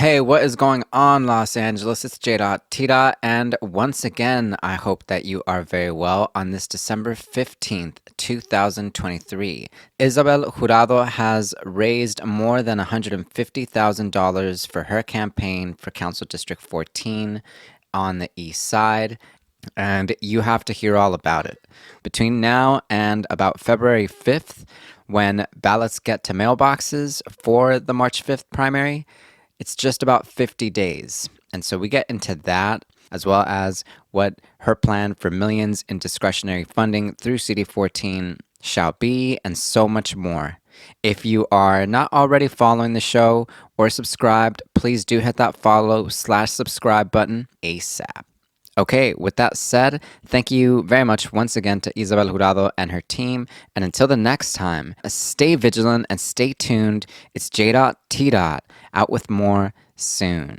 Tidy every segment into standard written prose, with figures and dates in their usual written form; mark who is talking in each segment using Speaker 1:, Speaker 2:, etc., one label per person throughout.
Speaker 1: Hey, what is going on, Los Angeles? It's J. And once again, I hope that you are very well on this December 15th, 2023. Ysabel Jurado has raised more than $150,000 for her campaign for Council District 14 on the East Side, and you have to hear all about it. Between now and about February 5th, when ballots get to mailboxes for the March 5th primary, it's just about 50 days. And so we get into that, as well as what her plan for millions in discretionary funding through CD14 shall be, and so much more. If you are not already following the show or subscribed, please do hit that follow/subscribe button ASAP. Okay, with that said, thank you very much once again to Ysabel Jurado and her team. And until the next time, stay vigilant and stay tuned. It's J.T. out with more soon.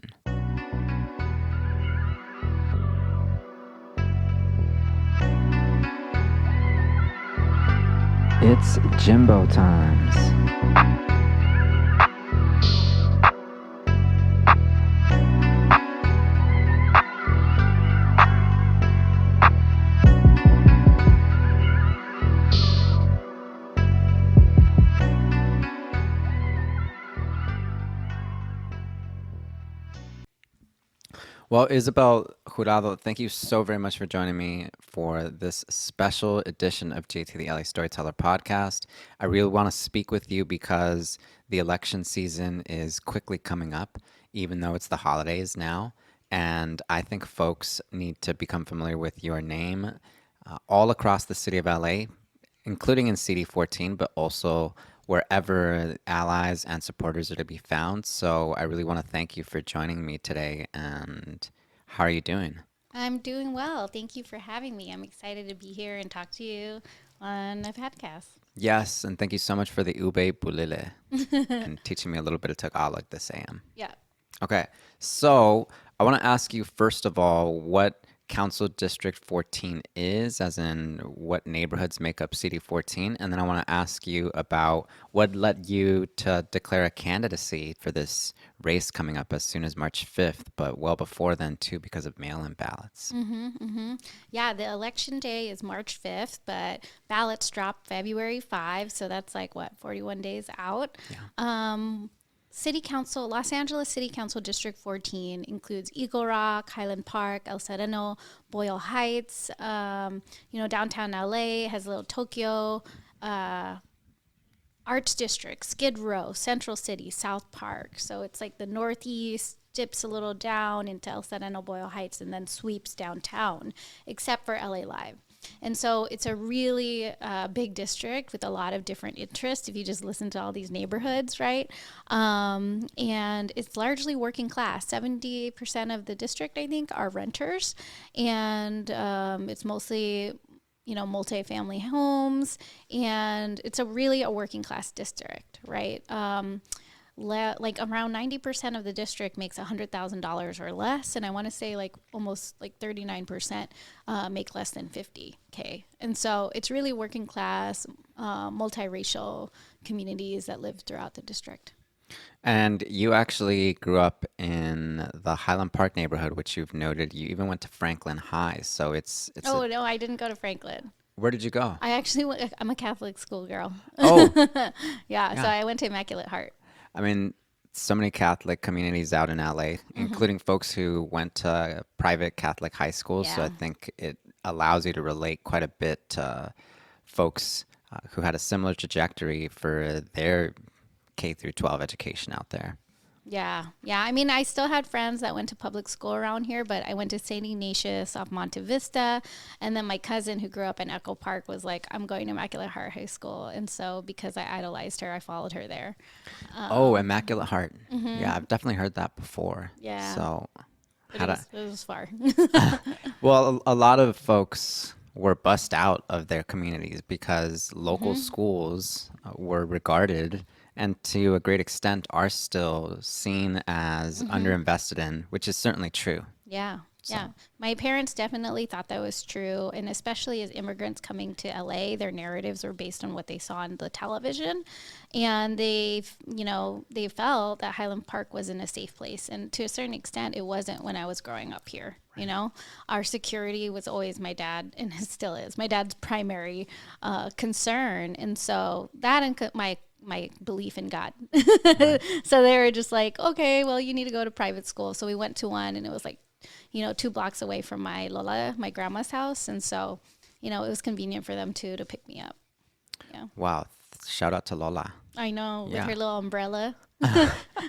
Speaker 1: It's Jimbo times. Well, Ysabel Jurado, thank you so very much for joining me for this special edition of JT the LA Storyteller podcast. I really want to speak with you because the election season is quickly coming up, even though it's the holidays now. And I think folks need to become familiar with your name all across the city of LA, including in CD14, but also wherever allies and supporters are to be found. So I really want to thank you for joining me today. And how are you doing?
Speaker 2: I'm doing well. Thank you for having me. I'm excited to be here and talk to you on a podcast.
Speaker 1: Yes, and thank you so much for the ube bulile and teaching me a little bit of Tagalog this AM.
Speaker 2: Yeah.
Speaker 1: Okay, so I want to ask you first of all what Council District 14 is, as in what neighborhoods make up CD14, and then I want to ask you about what led you to declare a candidacy for this race coming up as soon as March 5th, but well before then too because of mail-in ballots.
Speaker 2: Yeah, the election day is March 5th, but ballots drop February 5, so that's like, 41 days out?
Speaker 1: Yeah.
Speaker 2: City Council, Los Angeles City Council District 14 includes Eagle Rock, Highland Park, El Sereno, Boyle Heights. Downtown LA has Little Tokyo, Arts District, Skid Row, Central City, South Park. So it's like the Northeast dips a little down into El Sereno, Boyle Heights, and then sweeps downtown, except for LA Live. And so it's a really big district with a lot of different interests if you just listen to all these neighborhoods, right? And it's largely working class. 70% of the district, I think, are renters. And it's mostly, multifamily homes. And it's really a working class district, right? Like around 90% of the district makes $100,000 or less, and I want to say almost 39% make less than $50K. And so it's really working class, multiracial communities that live throughout the district.
Speaker 1: And you actually grew up in the Highland Park neighborhood, which you've noted. You even went to Franklin High, so it's.
Speaker 2: No, I didn't go to Franklin.
Speaker 1: Where did you go?
Speaker 2: I'm a Catholic schoolgirl.
Speaker 1: Oh,
Speaker 2: yeah, so I went to Immaculate Heart.
Speaker 1: I mean, so many Catholic communities out in LA, including folks who went to private Catholic high schools. So I think it allows you to relate quite a bit to folks who had a similar trajectory for their K through 12 education out there.
Speaker 2: Yeah. I mean, I still had friends that went to public school around here, but I went to St. Ignatius off Monte Vista. And then my cousin who grew up in Echo Park was like, I'm going to Immaculate Heart High School. And so because I idolized her, I followed her there.
Speaker 1: Immaculate Heart. Yeah, I've definitely heard that before.
Speaker 2: Yeah.
Speaker 1: So
Speaker 2: it was far.
Speaker 1: Well, a lot of folks were bussed out of their communities because local schools were regarded and to a great extent are still seen as underinvested in, which is certainly true.
Speaker 2: Yeah. Yeah, my parents definitely thought that was true. And especially as immigrants coming to LA, their narratives were based on what they saw on the television. And they felt that Highland Park wasn't a safe place. And to a certain extent, it wasn't when I was growing up here. Right. Our security was always my dad, and it still is my dad's primary concern. And so that and my belief in God. Right. So they were just like, okay, well, you need to go to private school. So we went to one, and it was like, 2 blocks away from my grandma's house. And so, it was convenient for them too to pick me up. Yeah.
Speaker 1: Wow. Shout out to Lola.
Speaker 2: I know, with her little umbrella.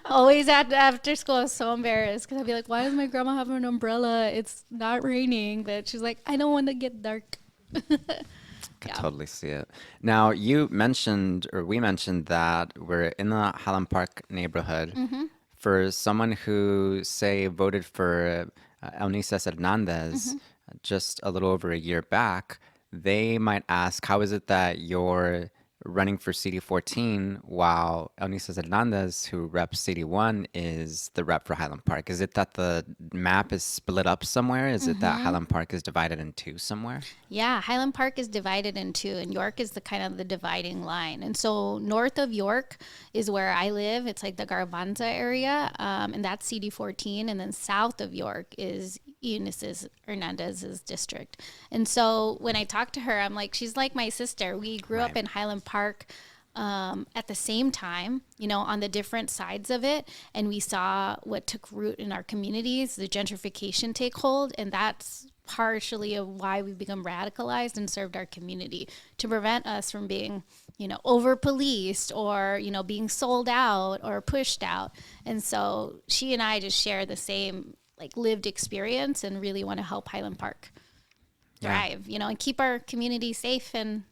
Speaker 2: Always after school, I was so embarrassed because I'd be like, why does my grandma have an umbrella? It's not raining. But she's like, I don't want to get dark.
Speaker 1: Could totally see it. Now, we mentioned that we're in the Highland Park neighborhood. Mm-hmm. For someone who, say, voted for Eunice Hernandez just a little over a year back, they might ask, how is it that you're running for CD14 while Eunice Hernandez, who reps CD1, is the rep for Highland Park? Is it that the map is split up somewhere? Is it that Highland Park is divided in two somewhere?
Speaker 2: Yeah, Highland Park is divided in two, and York is the kind of the dividing line. And so north of York is where I live. It's like the Garbanza area, and that's CD14. And then south of York is Eunice Hernandez's district. And so when I talk to her, I'm like, she's like my sister. We grew up in Highland Park at the same time, on the different sides of it. And we saw what took root in our communities, the gentrification take hold. And that's partially of why we've become radicalized and served our community to prevent us from being, over policed or, being sold out or pushed out. And so she and I just share the same lived experience and really want to help Highland Park thrive, and keep our community safe and,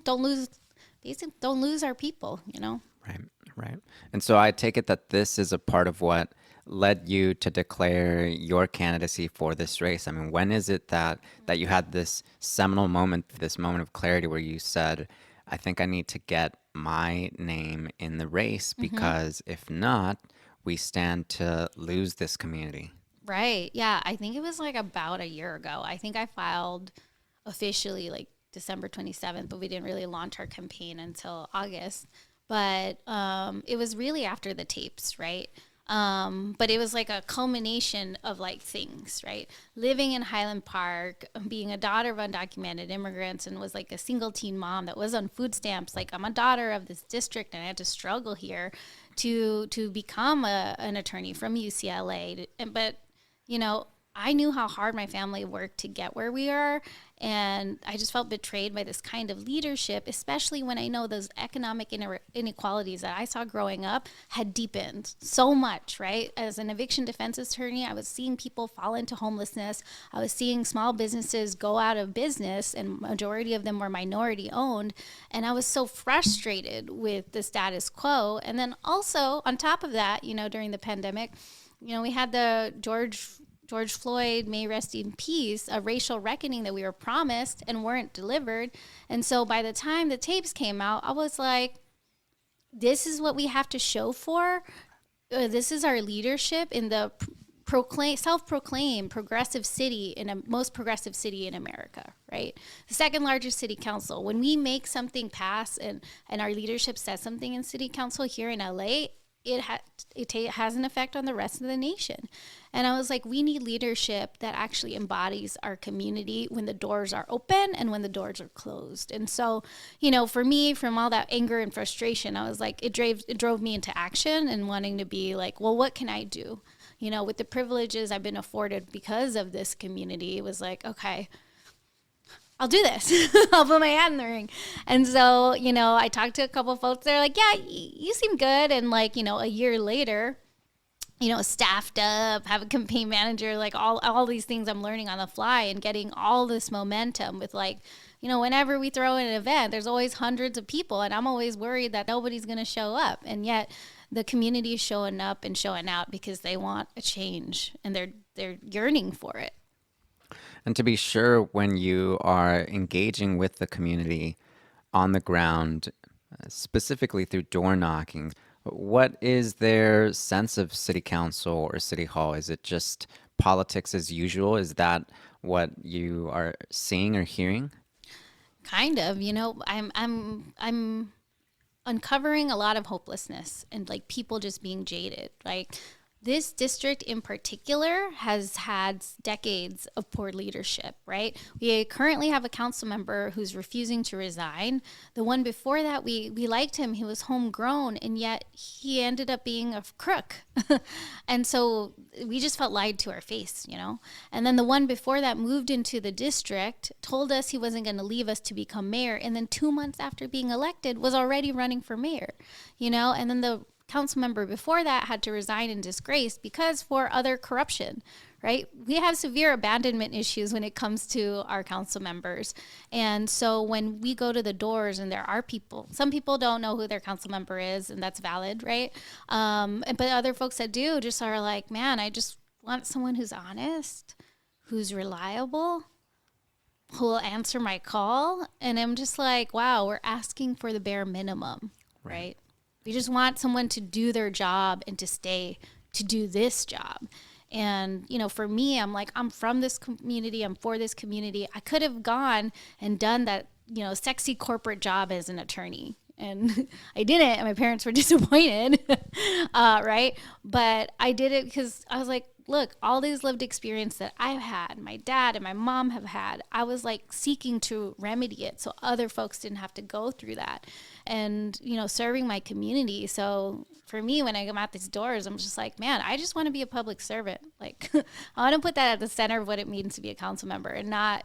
Speaker 2: don't lose our people,
Speaker 1: Right. And so I take it that this is a part of what led you to declare your candidacy for this race. I mean, when is it that you had this seminal moment, this moment of clarity where you said, I think I need to get my name in the race because if not, we stand to lose this community?
Speaker 2: Right. Yeah. I think it was about a year ago. I think I filed officially December 27th, but we didn't really launch our campaign until August. But it was really after the tapes, right? But it was a culmination of things, right? Living in Highland Park, being a daughter of undocumented immigrants, and was a single teen mom that was on food stamps. I'm a daughter of this district, and I had to struggle here to become an attorney from UCLA. But I knew how hard my family worked to get where we are, and I just felt betrayed by this kind of leadership, especially when I know those economic inequalities that I saw growing up had deepened so much, right? As an eviction defense attorney, I was seeing people fall into homelessness. I was seeing small businesses go out of business, and majority of them were minority owned, and I was so frustrated with the status quo. And then also, on top of that, during the pandemic, we had the George Floyd, may rest in peace, a racial reckoning that we were promised and weren't delivered. And so by the time the tapes came out, I was like, this is what we have to show for. This is our leadership in the self-proclaimed progressive city, in a most progressive city in America, right? The second largest city council. When we make something pass and our leadership says something in city council here in LA, it has an effect on the rest of the nation. And I was like, we need leadership that actually embodies our community when the doors are open and when the doors are closed. And so, for me, from all that anger and frustration, I was like, it drove me into action and wanting to be like, well, what can I do? With the privileges I've been afforded because of this community, it was like, okay, I'll do this. I'll put my hat in the ring. And so, I talked to a couple of folks. They're like, yeah, you seem good. And a year later, staffed up, have a campaign manager, all these things I'm learning on the fly and getting all this momentum with whenever we throw in an event, there's always hundreds of people. And I'm always worried that nobody's going to show up. And yet the community is showing up and showing out because they want a change and they're yearning for it.
Speaker 1: And to be sure, when you are engaging with the community on the ground, specifically through door knocking, what is their sense of city council or city hall? Is it just politics as usual. Is that what you are seeing or hearing?
Speaker 2: Kind of, I'm uncovering a lot of hopelessness and like people just being jaded. Like this district in particular has had decades of poor leadership, right? We currently have a council member who's refusing to resign. The one before that, we liked him. He was homegrown, and yet he ended up being a crook. And so we just felt lied to our face. And then the one before that moved into the district, told us he wasn't going to leave us to become mayor, and then 2 months after being elected was already running for mayor. And then the council member before that had to resign in disgrace because for other corruption, right? We have severe abandonment issues when it comes to our council members. And so when we go to the doors and there are people, some people don't know who their council member is, and that's valid, right? But other folks that do just are like, man, I just want someone who's honest, who's reliable, who will answer my call. And I'm just like, wow, we're asking for the bare minimum, right? We just want someone to do their job and to stay to do this job. And, for me, I'm like, I'm from this community. I'm for this community. I could have gone and done that, sexy corporate job as an attorney. And I didn't, and my parents were disappointed, right? But I did it because I was like, look, all these lived experience that I've had, my dad and my mom have had, I was like seeking to remedy it so other folks didn't have to go through that. And, serving my community. So for me, when I come out these doors, I'm just like, man, I just want to be a public servant. Like, I want to put that at the center of what it means to be a council member and not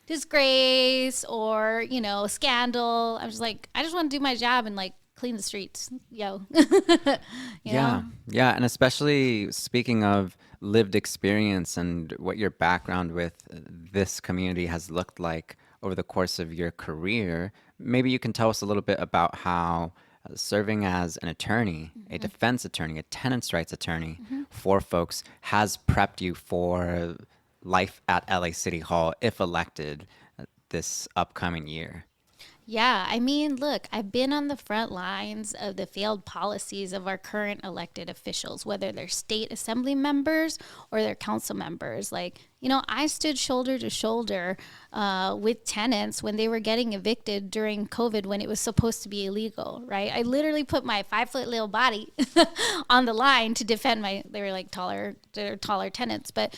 Speaker 2: disgrace or, scandal. I'm just like, I just want to do my job and like clean the streets. You
Speaker 1: Yeah.
Speaker 2: know?
Speaker 1: Yeah. And especially speaking of lived experience and what your background with this community has looked like over the course of your career, maybe you can tell us a little bit about how serving as an attorney, a defense attorney, a tenants rights attorney for folks has prepped you for life at LA City Hall if elected this upcoming year.
Speaker 2: Yeah, I mean, look, I've been on the front lines of the failed policies of our current elected officials, whether they're state assembly members or they're council members. Like, I stood shoulder to shoulder with tenants when they were getting evicted during COVID when it was supposed to be illegal, right? I literally put my 5-foot little body on the line to defend they were like they're taller tenants, but,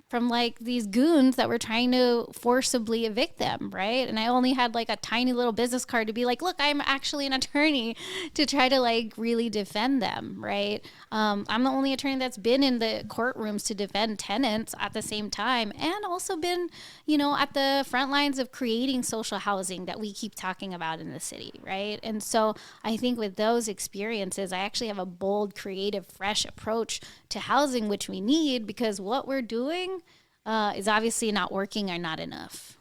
Speaker 2: from like these goons that were trying to forcibly evict them, right? And I only had like a tiny little business card to be like, look, I'm actually an attorney to try to like really defend them, right? I'm the only attorney that's been in the courtrooms to defend tenants at the same time, and also been, at the front lines of creating social housing that we keep talking about in the city, right? And so I think with those experiences, I actually have a bold, creative, fresh approach to housing, which we need because what we're doing is obviously not working or not enough.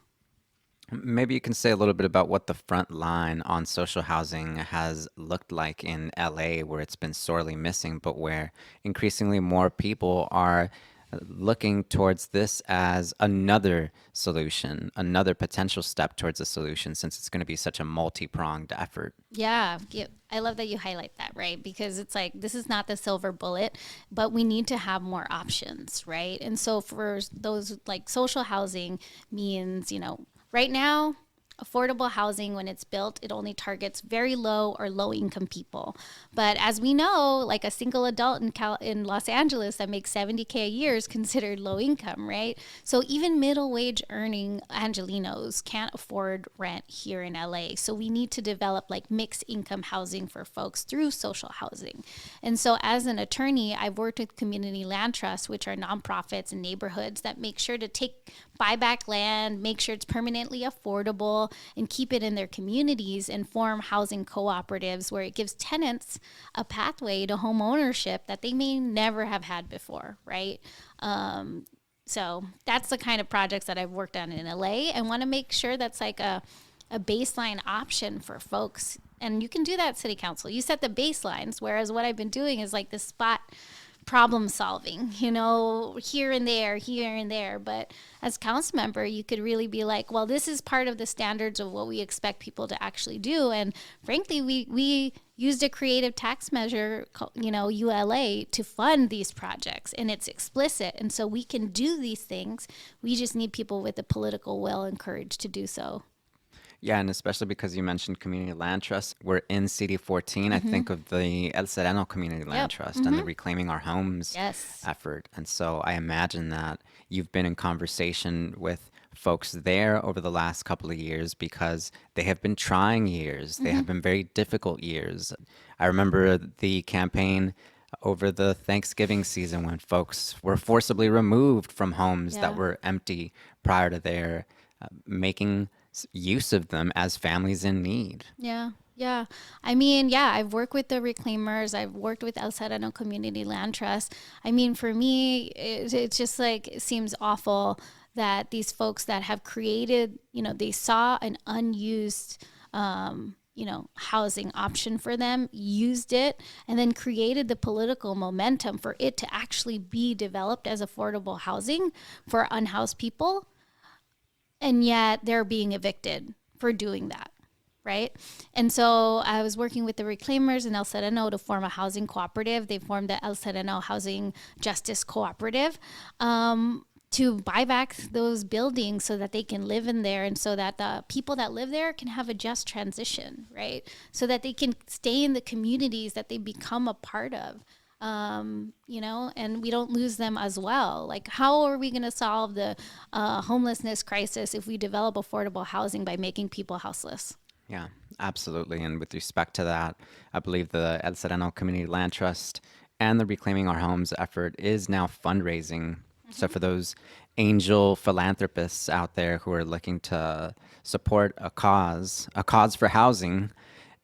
Speaker 1: Maybe you can say a little bit about what the front line on social housing has looked like in LA, where it's been sorely missing, but where increasingly more people are looking towards this as another solution, another potential step towards a solution, since it's going to be such a multi-pronged effort.
Speaker 2: Yeah, I love that you highlight that, right? Because it's like, this is not the silver bullet, but we need to have more options, right? And so for those, like, social housing means, right now, affordable housing, when it's built, it only targets very low or low income people. But as we know, like a single adult in Los Angeles that makes $70K a year is considered low income, right? So even middle wage earning Angelinos can't afford rent here in LA. So we need to develop like mixed income housing for folks through social housing. And so as an attorney, I've worked with community land trusts, which are nonprofits and neighborhoods that make sure to buy back land, make sure it's permanently affordable, and keep it in their communities, and form housing cooperatives where it gives tenants a pathway to home ownership that they may never have had before, right? So that's the kind of projects that I've worked on in LA, and want to make sure that's like a baseline option for folks. And you can do that, city council. You set the baselines, whereas what I've been doing is like the spot problem solving, here and there. But as council member, you could really be like, well, this is part of the standards of what we expect people to actually do. And frankly, we used a creative tax measure, ULA, to fund these projects, and it's explicit. And so we can do these things. We just need people with the political will and courage to do so.
Speaker 1: Yeah, and especially because you mentioned community land trust, we're in CD14. I think of the El Sereno Community Land Trust and the Reclaiming Our Homes effort. And so I imagine that you've been in conversation with folks there over the last couple of years because they have been trying years. They have been very difficult years. I remember the campaign over the Thanksgiving season when folks were forcibly removed from homes that were empty prior to their making use of them as families in need.
Speaker 2: Yeah. I mean, I've worked with the reclaimers. I've worked with El Sereno Community Land Trust. I mean, for me, it's just like, it seems awful that these folks that have created, they saw an unused, housing option for them, used it, and then created the political momentum for it to actually be developed as affordable housing for unhoused people. And yet they're being evicted for doing that, right? And so I was working with the reclaimers in El Sereno to form a housing cooperative. They formed the El Sereno Housing Justice Cooperative to buy back those buildings so that they can live in there and so that the people that live there can have a just transition, right? So that they can stay in the communities that they become a part of. And we don't lose them as well. Like, how are we going to solve the homelessness crisis if we develop affordable housing by making people houseless?
Speaker 1: Yeah, absolutely. And with respect to that, I believe the El Sereno Community Land Trust and the Reclaiming Our Homes effort is now fundraising. So for those angel philanthropists out there who are looking to support a cause for housing,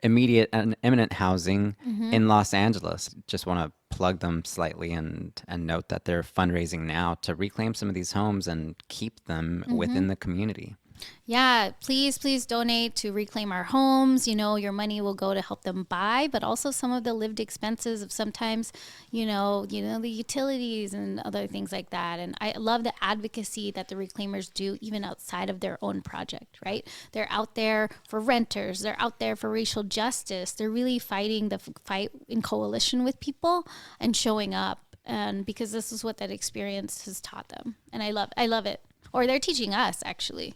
Speaker 1: immediate and imminent housing in Los Angeles. Just want to plug them slightly and note that they're fundraising now to reclaim some of these homes and keep them within the community.
Speaker 2: Yeah, please donate to Reclaim Our Homes. Your money will go to help them buy, but also some of the lived expenses of sometimes, the utilities and other things like that. And I love the advocacy that the reclaimers do even outside of their own project, right? They're out there for renters. They're out there for racial justice. They're really fighting the fight in coalition with people and showing up. And because this is what that experience has taught them. And I love it. Or they're teaching us, actually,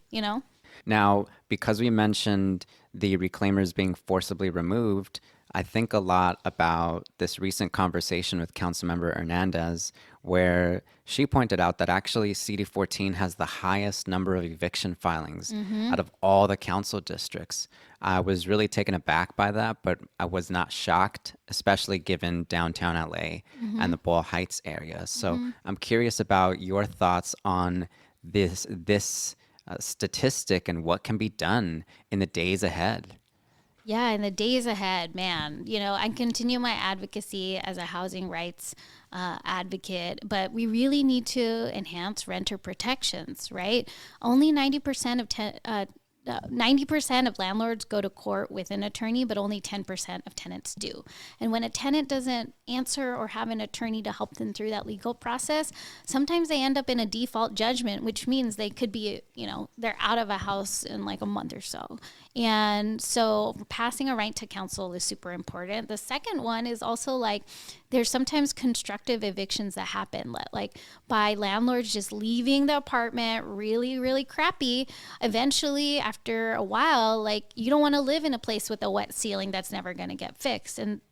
Speaker 1: Now, because we mentioned the reclaimers being forcibly removed, I think a lot about this recent conversation with Councilmember Hernandez, where she pointed out that actually CD14 has the highest number of eviction filings out of all the council districts. I was really taken aback by that, but I was not shocked, especially given downtown LA and the Boyle Heights area. So I'm curious about your thoughts on this statistic and what can be done in the days ahead.
Speaker 2: Yeah, in the days ahead, man, I continue my advocacy as a housing rights advocate, but we really need to enhance renter protections, right? Only 90% of 90% of landlords go to court with an attorney, but only 10% of tenants do. And when a tenant doesn't answer or have an attorney to help them through that legal process, sometimes they end up in a default judgment, which means they could be, they're out of a house in like a month or so. And so passing a right to counsel is super important. The second one is also like, there's sometimes constructive evictions that happen, like by landlords just leaving the apartment really, really crappy. Eventually, after a while, like you don't want to live in a place with a wet ceiling that's never going to get fixed. And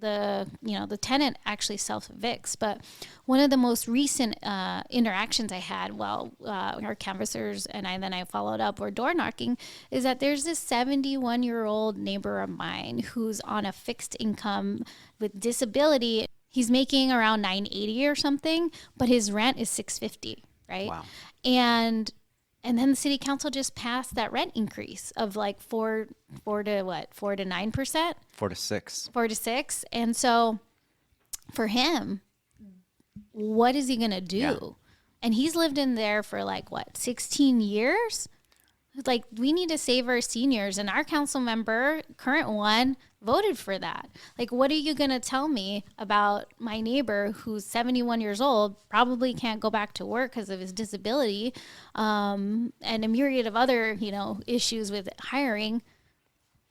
Speaker 2: the tenant actually self-evicts. But one of the most recent interactions I had while our canvassers and I followed up or door knocking is that there's this 71-year-old neighbor of mine who's on a fixed income with disability. He's making around $980 or something, but his rent is $650, right?
Speaker 1: Wow.
Speaker 2: And then the city council just passed that rent increase of like 4 to 9%?
Speaker 1: 4 to 6.
Speaker 2: 4 to 6. And so for him, what is he going to do?
Speaker 1: Yeah.
Speaker 2: And he's lived in there for 16 years? Like, we need to save our seniors, and our council member, current one, voted for that. Like, what are you going to tell me about my neighbor who's 71 years old, probably can't go back to work because of his disability, and a myriad of other, issues with hiring?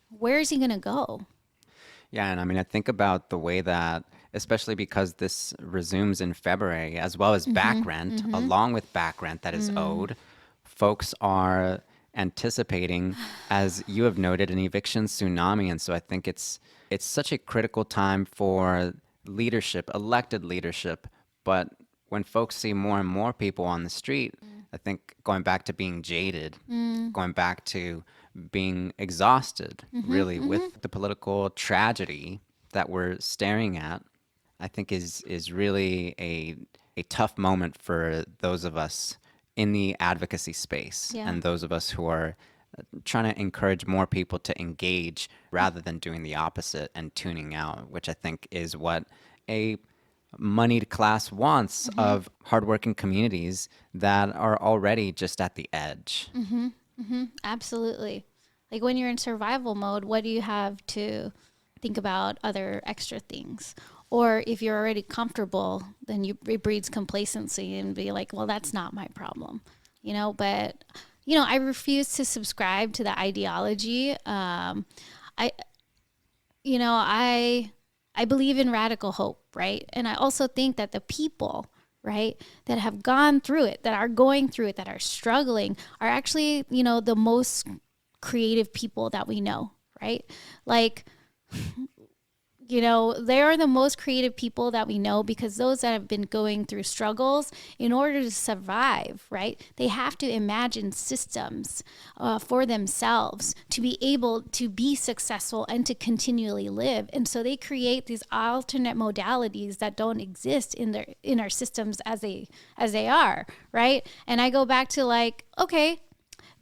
Speaker 2: Where is he going to go?
Speaker 1: Yeah, and I mean, I think about the way that, especially because this resumes in February, as well as back rent, along with back rent that is owed, folks are anticipating, as you have noted, an eviction tsunami. And so I think it's such a critical time for leadership, elected leadership. But when folks see more and more people on the street, I think going back to being jaded, going back to being exhausted, really, with the political tragedy that we're staring at, I think is really a tough moment for those of us in the advocacy space,
Speaker 2: Yeah.
Speaker 1: and those of us who are trying to encourage more people to engage rather than doing the opposite and tuning out, which I think is what a moneyed class wants of hardworking communities that are already just at the edge.
Speaker 2: Absolutely. Like, when you're in survival mode, what do you have to think about other extra things? Or if you're already comfortable, then it breeds complacency and be like, well, that's not my problem, But, I refuse to subscribe to the ideology. I believe in radical hope, right? And I also think that the people, right, that have gone through it, that are going through it, that are struggling, are actually, the most creative people that we know, right? Like, they are the most creative people that we know, because those that have been going through struggles, in order to survive, right, they have to imagine systems for themselves to be able to be successful and to continually live. And so they create these alternate modalities that don't exist in our systems as they are, right? And I go back to, like, okay,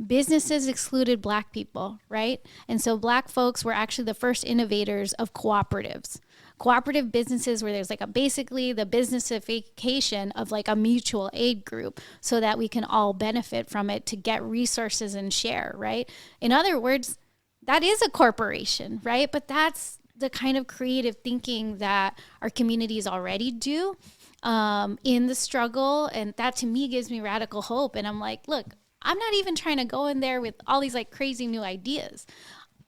Speaker 2: businesses excluded Black people, right? And so Black folks were actually the first innovators of cooperative businesses, where there's basically the businessification of a mutual aid group, so that we can all benefit from it to get resources and share, right? In other words, that is a corporation, right? But that's the kind of creative thinking that our communities already do in the struggle. And that, to me, gives me radical hope. And I'm like, look, I'm not even trying to go in there with all these crazy new ideas.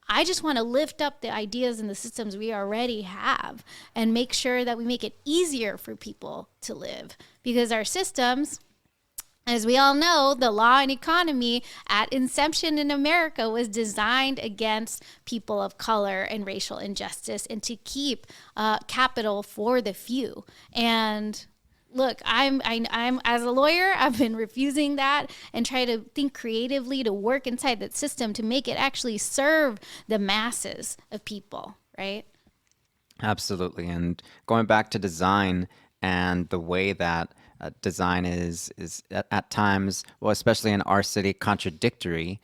Speaker 2: I just want to lift up the ideas and the systems we already have and make sure that we make it easier for people to live. Because our systems, as we all know, the law and economy at inception in America was designed against people of color and racial injustice, and to keep capital for the few. And look, I'm as a lawyer, I've been refusing that and try to think creatively to work inside that system to make it actually serve the masses of people, right?
Speaker 1: Absolutely. And going back to design and the way that design is at times, well, especially in our city, contradictory.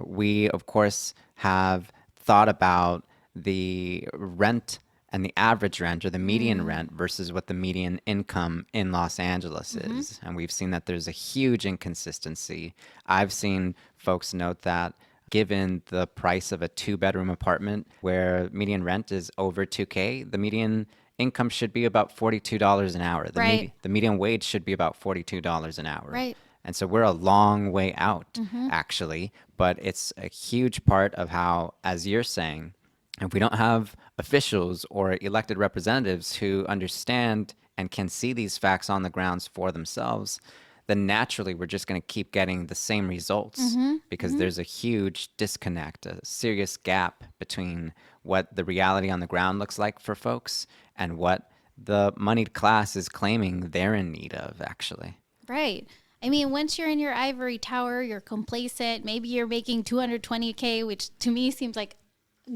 Speaker 1: We, of course, have thought about the rent and the average rent, or the median rent, versus what the median income in Los Angeles is. And we've seen that there's a huge inconsistency. I've seen folks note that given the price of a 2-bedroom apartment where median rent is over $2K, the median income should be about $42 an hour. The median wage should be about $42 an hour.
Speaker 2: Right.
Speaker 1: And so we're a long way out, actually. But it's a huge part of how, as you're saying, if we don't have officials or elected representatives who understand and can see these facts on the grounds for themselves, then naturally we're just going to keep getting the same results, because there's a huge disconnect, a serious gap between what the reality on the ground looks like for folks and what the moneyed class is claiming they're in need of, actually.
Speaker 2: Right. I mean, once you're in your ivory tower, you're complacent. Maybe you're making $220K, which to me seems like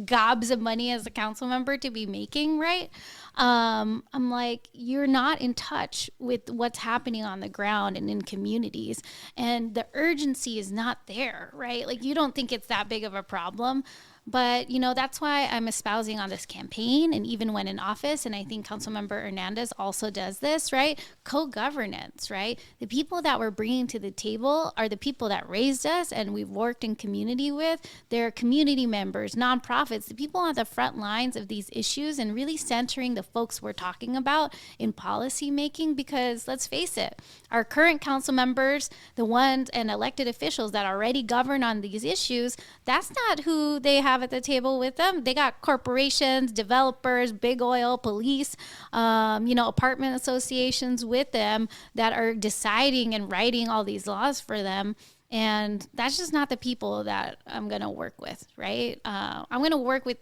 Speaker 2: gobs of money as a council member to be making, right? I'm like, you're not in touch with what's happening on the ground and in communities, and the urgency is not there, right? Like, you don't think it's that big of a problem, But, that's why I'm espousing on this campaign. And even when in office, and I think Councilmember Hernandez also does this, right? Co-governance, right? The people that we're bringing to the table are the people that raised us and we've worked in community with. They're community members, nonprofits, the people on the front lines of these issues, and really centering the folks we're talking about in policy making. Because let's face it, our current council members, the ones and elected officials that already govern on these issues, that's not who they have at the table with them. They got corporations, developers, big oil, police, apartment associations with them that are deciding and writing all these laws for them. And that's just not the people that I'm going to work with, right? I'm going to work with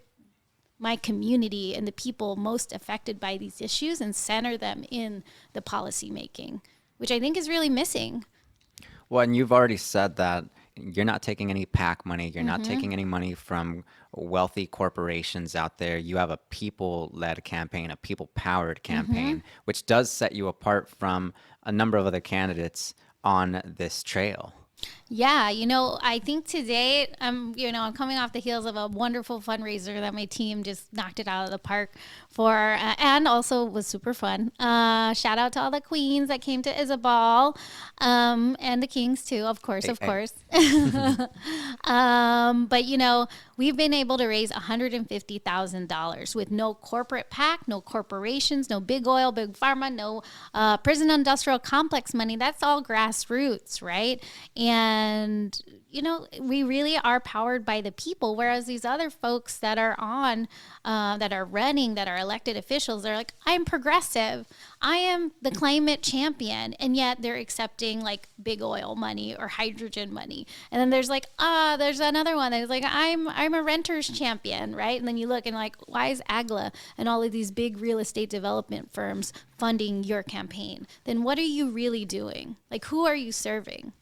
Speaker 2: my community and the people most affected by these issues and center them in the policy making, which I think is really missing.
Speaker 1: Well, and you've already said that you're not taking any PAC money. You're not taking any money from wealthy corporations out there. You have a people-led campaign, a people-powered campaign, which does set you apart from a number of other candidates on this trail.
Speaker 2: Yeah, I think today I'm coming off the heels of a wonderful fundraiser that my team just knocked it out of the park for, and also was super fun. Shout out to all the queens that came to Ysabel, and the kings too, of course. But we've been able to raise $150,000 with no corporate PAC, no corporations, no big oil, big pharma, no prison industrial complex money. That's all grassroots, right? And, we really are powered by the people, whereas these other folks that are on, that are running, that are elected officials, they're like, I'm progressive. I am the climate champion. And yet they're accepting like big oil money or hydrogen money. And then there's like, there's another one that's like, I'm a renter's champion, right? And then you look and like, why is AGLA and all of these big real estate development firms funding your campaign? Then what are you really doing? Like, who are you serving?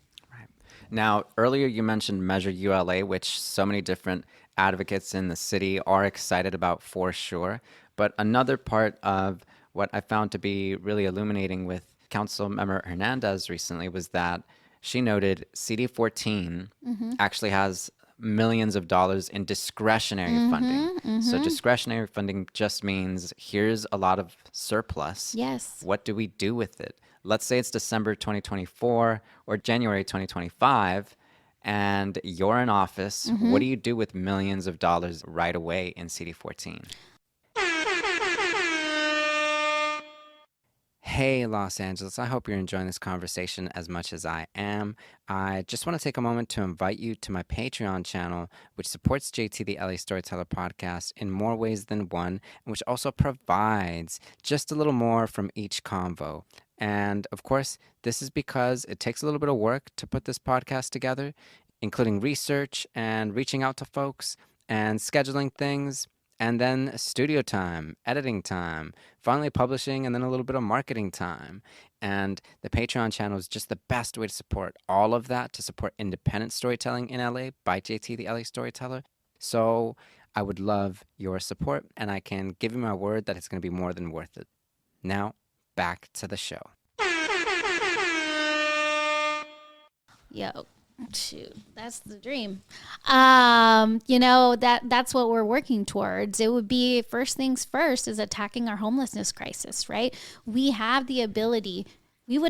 Speaker 1: Now, earlier you mentioned Measure ULA, which so many different advocates in the city are excited about for sure. But another part of what I found to be really illuminating with Councilmember Hernandez recently was that she noted CD14 actually has millions of dollars in discretionary funding. So discretionary funding just means here's a lot of surplus.
Speaker 2: Yes.
Speaker 1: What do we do with it? Let's say it's December 2024 or January 2025, and you're in office. What do you do with millions of dollars right away in CD14? Hey, Los Angeles. I hope you're enjoying this conversation as much as I am. I just want to take a moment to invite you to my Patreon channel, which supports JT the LA Storyteller podcast in more ways than one, and which also provides just a little more from each convo. And of course, this is because it takes a little bit of work to put this podcast together, including research and reaching out to folks and scheduling things, and then studio time, editing time, finally publishing, and then a little bit of marketing time. And the Patreon channel is just the best way to support all of that, to support independent storytelling in LA by JT the LA Storyteller. So I would love your support, and I can give you my word that it's going to be more than worth it. Now, back to the show.
Speaker 2: Yo, shoot, that's the dream. That's what we're working towards. It would be first things first is attacking our homelessness crisis, right? We would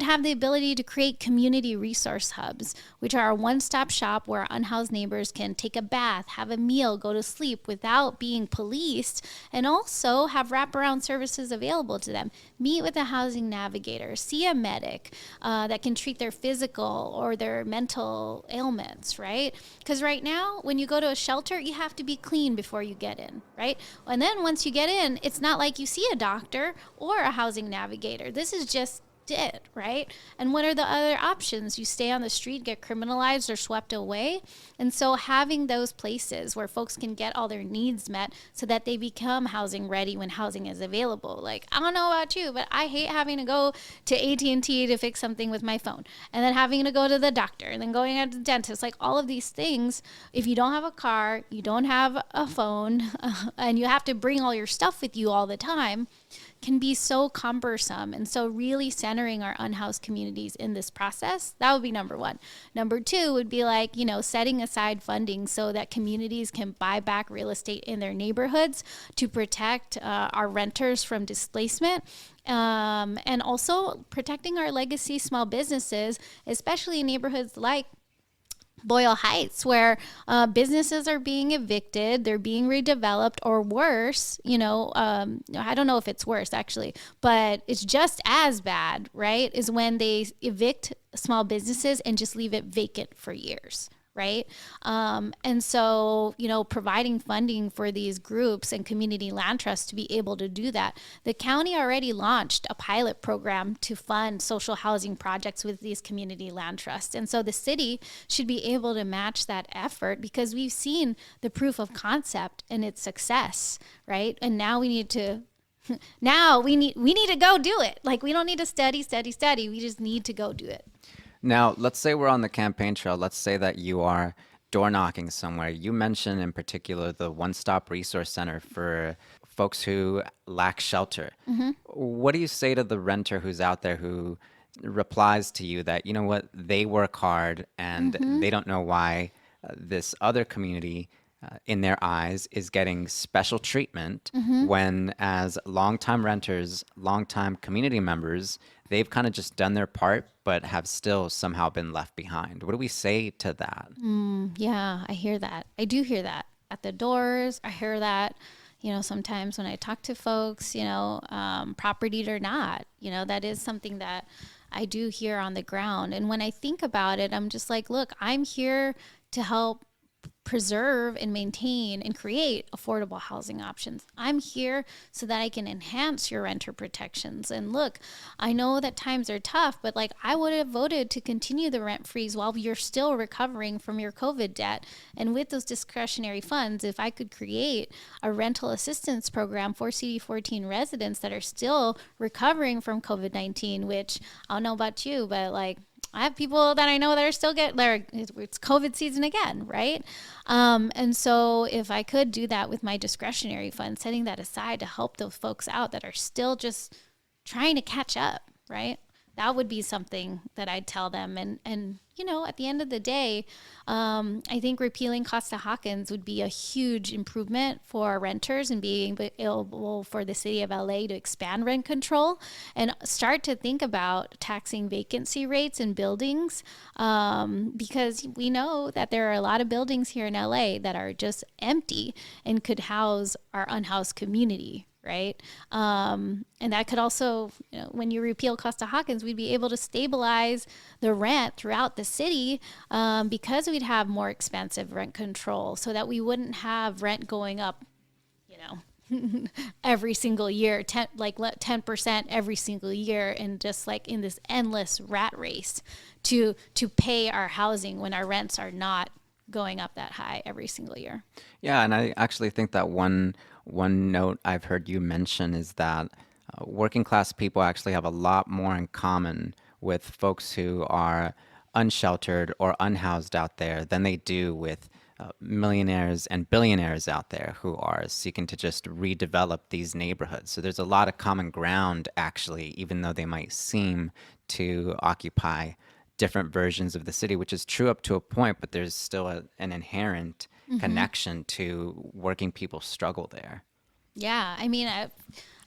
Speaker 2: have the ability to create community resource hubs, which are a one-stop shop where unhoused neighbors can take a bath, have a meal, go to sleep without being policed, and also have wraparound services available to them. Meet with a housing navigator, see a medic that can treat their physical or their mental ailments, right? Because right now, when you go to a shelter, you have to be clean before you get in, right? And then once you get in, it's not like you see a doctor or a housing navigator. This is just it, right? And what are the other options? You stay on the street, get criminalized or swept away. And so having those places where folks can get all their needs met so that they become housing ready when housing is available. Like, I don't know about you, but I hate having to go to AT&T to fix something with my phone, and then having to go to the doctor, and then going to the dentist. Like, all of these things, if you don't have a car, you don't have a phone, and you have to bring all your stuff with you all the time, can be so cumbersome. And so really centering our unhoused communities in this process, that would be number one. Number two would be like, setting aside funding so that communities can buy back real estate in their neighborhoods to protect our renters from displacement. And also protecting our legacy small businesses, especially in neighborhoods like Boyle Heights, where businesses are being evicted, they're being redeveloped, or worse, I don't know if it's worse actually, but it's just as bad, right? Is when they evict small businesses and just leave it vacant for years. Right. And so, providing funding for these groups and community land trusts to be able to do that. The county already launched a pilot program to fund social housing projects with these community land trusts. And so the city should be able to match that effort because we've seen the proof of concept and its success. Right. And now we need to we need to go do it. Like, we don't need to study. We just need to go do it.
Speaker 1: Now, let's say we're on the campaign trail. Let's say that you are door knocking somewhere. You mentioned in particular the one-stop resource center for folks who lack shelter. Mm-hmm. What do you say to the renter who's out there who replies to you that, you know what, they work hard and they don't know why this other community in their eyes is getting special treatment when, as longtime renters, longtime community members, they've kind of just done their part but have still somehow been left behind? What do we say to that?
Speaker 2: Yeah, I hear that. I do hear that at the doors. I hear that, sometimes when I talk to folks, propertied or not, that is something that I do hear on the ground. And when I think about it, I'm just like, look, I'm here to help preserve and maintain and create affordable housing options. I'm here so that I can enhance your renter protections. And look, I know that times are tough, but I would have voted to continue the rent freeze while you're still recovering from your COVID debt. And with those discretionary funds, if I could create a rental assistance program for CD14 residents that are still recovering from COVID-19, which I don't know about you, but I have people that I know that are still it's COVID season again, right? And so if I could do that with my discretionary fund, setting that aside to help those folks out that are still just trying to catch up, right? That would be something that I'd tell them. And at the end of the day, I think repealing Costa-Hawkins would be a huge improvement for renters and being able for the city of LA to expand rent control and start to think about taxing vacancy rates in buildings, because we know that there are a lot of buildings here in LA that are just empty and could house our unhoused community. Right. And that could also, when you repeal Costa-Hawkins, we'd be able to stabilize the rent throughout the city, because we'd have more expansive rent control so that we wouldn't have rent going up, every single year, 10% every single year. And just in this endless rat race to pay our housing when our rents are not going up that high every single year.
Speaker 1: Yeah. And I actually think that one note I've heard you mention is that working class people actually have a lot more in common with folks who are unsheltered or unhoused out there than they do with millionaires and billionaires out there who are seeking to just redevelop these neighborhoods. So there's a lot of common ground, actually, even though they might seem to occupy different versions of the city, which is true up to a point, but there's still an inherent connection to working people's struggle there.
Speaker 2: Yeah. I mean, I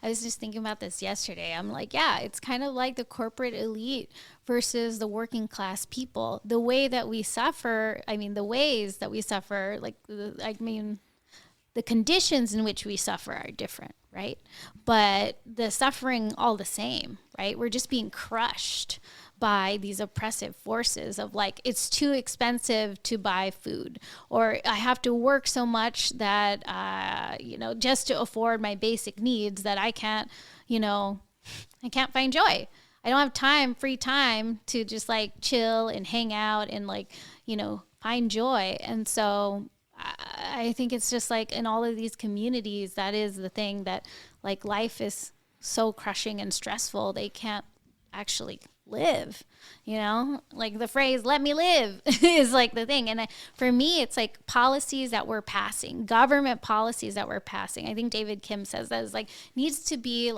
Speaker 2: was just thinking about this yesterday. I'm like, yeah, it's kind of like the corporate elite versus the working class people. The way that we suffer, the ways that we suffer, the conditions in which we suffer are different, right? But the suffering all the same, right? We're just being crushed by these oppressive forces of it's too expensive to buy food, or I have to work so much that, just to afford my basic needs that I can't find joy. I don't have free time to just chill and hang out and find joy. And so I think it's just in all of these communities, that is the thing that life is so crushing and stressful. They can't actually live, the phrase "let me live" is the thing. And for me, it's policies that we're passing, government policies that we're passing. I think David Kim says that is needs to be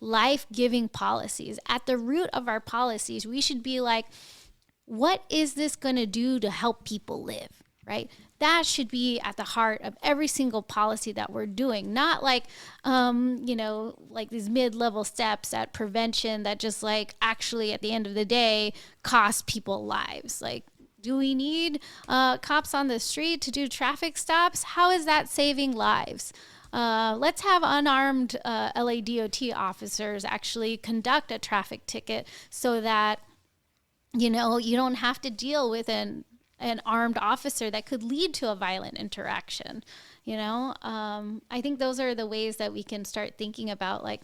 Speaker 2: life-giving policies. At the root of our policies, we should be like, what is this going to do to help people live, right? That should be at the heart of every single policy that we're doing, not like, like these mid-level steps at prevention that just like actually at the end of the day cost people lives. Like, do we need cops on the street to do traffic stops? How is that saving lives? Let's have unarmed LADOT officers actually conduct a traffic ticket so that, you don't have to deal with an armed officer that could lead to a violent interaction. I think those are the ways that we can start thinking about, like,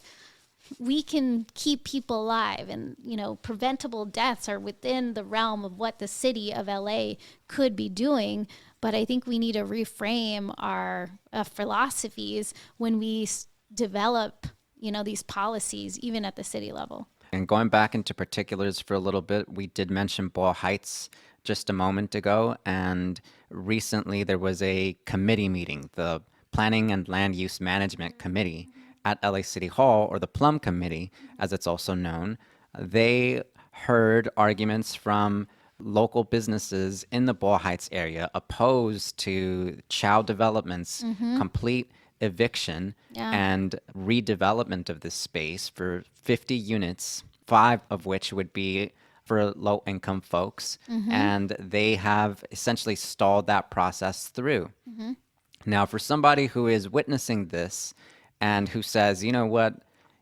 Speaker 2: we can keep people alive, and, preventable deaths are within the realm of what the city of LA could be doing. But I think we need to reframe our philosophies when we develop, these policies, even at the city level.
Speaker 1: And going back into particulars for a little bit, we did mention Boyle Heights just a moment ago, and recently there was a committee meeting, the Planning and Land Use Management Committee at LA City Hall, or the Plum Committee, as it's also known. They heard arguments from local businesses in the Boyle Heights area opposed to Tiao Development's complete eviction and redevelopment of this space for 50 units, 5 of which would be for low-income folks, and they have essentially stalled that process through. Now, for somebody who is witnessing this and who says, you know what,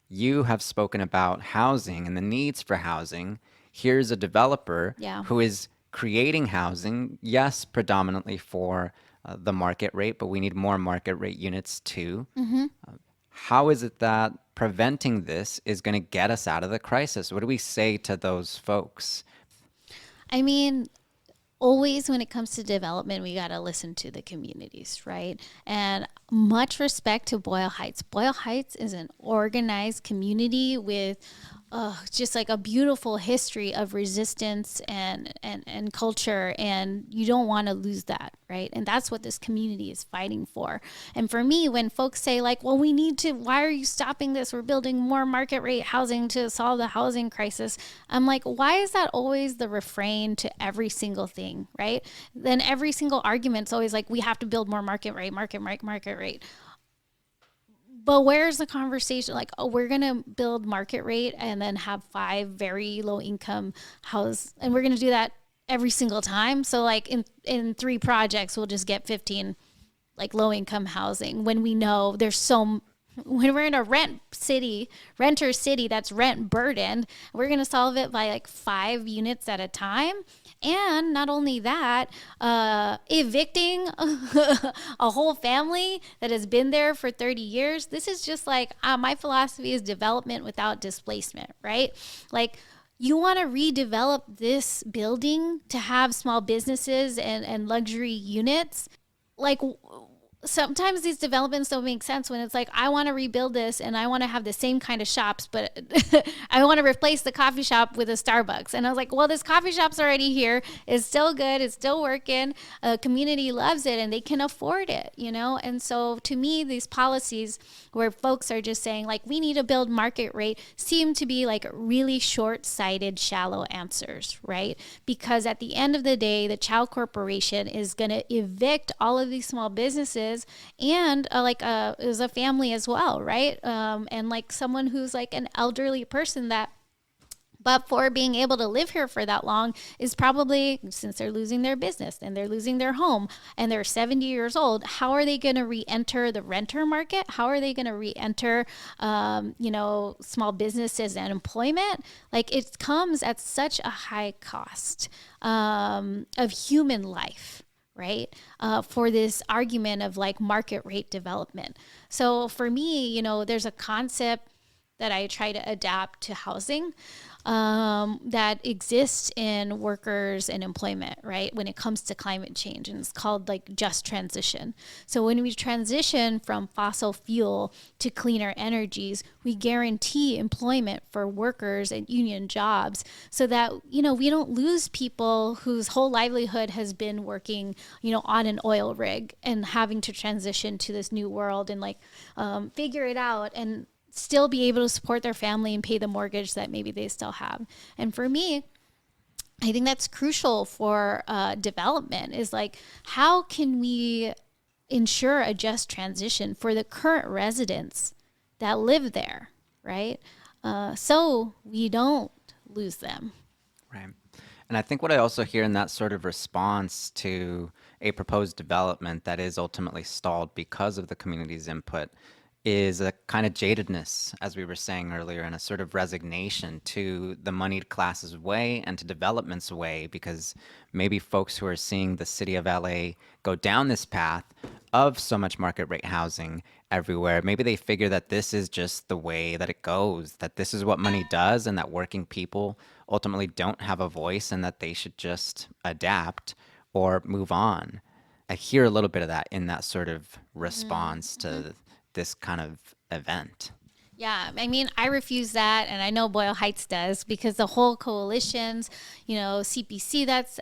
Speaker 1: you have spoken about housing and the needs for housing, here's a developer who is creating housing, yes, predominantly for the market rate, but we need more market rate units too. How is it that preventing this is going to get us out of the crisis? What do we say to those folks?
Speaker 2: I mean, always when it comes to development, we got to listen to the communities, right? And much respect to Boyle Heights. Boyle Heights is an organized community with just like a beautiful history of resistance and culture, and you don't want to lose that, right? And that's what this community is fighting for. And for me, when folks say like, well, why are you stopping this? We're building more market rate housing to solve the housing crisis. I'm like, why is that always the refrain to every single thing, right? Then every single argument's always like, we have to build more market rate. But where's the conversation? Like, oh, we're going to build market rate and then have 5 very low income houses, and we're going to do that every single time. So like in 3 projects, we'll just get 15 like low income housing, when we know when we're in a renter city that's rent burdened, we're going to solve it by like 5 units at a time. And not only that, evicting a whole family that has been there for 30 years. This is just like, my philosophy is development without displacement, right? Like, you want to redevelop this building to have small businesses and luxury units. Like, sometimes these developments don't make sense when it's like, I want to rebuild this and I want to have the same kind of shops, but I want to replace the coffee shop with a Starbucks. And I was like, well, this coffee shop's already here. It's still good. It's still working. Community loves it and they can afford it, And so to me, these policies where folks are just saying like, we need to build market rate, seem to be like really short-sighted, shallow answers, right? Because at the end of the day, the Chow Corporation is going to evict all of these small businesses and it was a family as well, right? And like someone who's like an elderly person that, but for being able to live here for that long is probably, since they're losing their business and they're losing their home and they're 70 years old, how are they going to re-enter the renter market? How are they going to re-enter, small businesses and employment? Like, it comes at such a high cost of human life, right? For this argument of like market rate development. So for me, there's a concept that I try to adapt to housing that exists in workers and employment, right? When it comes to climate change, and it's called like just transition. So when we transition from fossil fuel to cleaner energies, we guarantee employment for workers and union jobs so that, we don't lose people whose whole livelihood has been working, on an oil rig and having to transition to this new world and like figure it out. And still be able to support their family and pay the mortgage that maybe they still have. And for me, I think that's crucial for development, is like, how can we ensure a just transition for the current residents that live there, right? So we don't lose them.
Speaker 1: Right. And I think what I also hear in that sort of response to a proposed development that is ultimately stalled because of the community's input is a kind of jadedness, as we were saying earlier, and a sort of resignation to the moneyed class's way and to development's way, because maybe folks who are seeing the city of LA go down this path of so much market rate housing everywhere, maybe they figure that this is just the way that it goes, that this is what money does, and that working people ultimately don't have a voice and that they should just adapt or move on. I hear a little bit of that in that sort of response to this kind of event.
Speaker 2: Yeah, I mean, I refuse that, and I know Boyle Heights does, because the whole coalitions, CPC, that's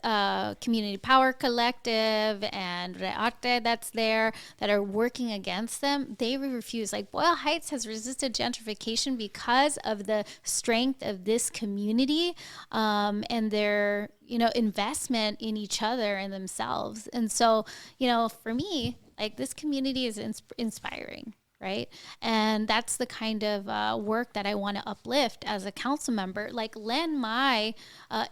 Speaker 2: Community Power Collective, and Rearte, that's there, that are working against them, they refuse. Like, Boyle Heights has resisted gentrification because of the strength of this community and their, investment in each other and themselves. And so, for me, like, this community is inspiring. Right. And that's the kind of work that I want to uplift as a council member, like lend my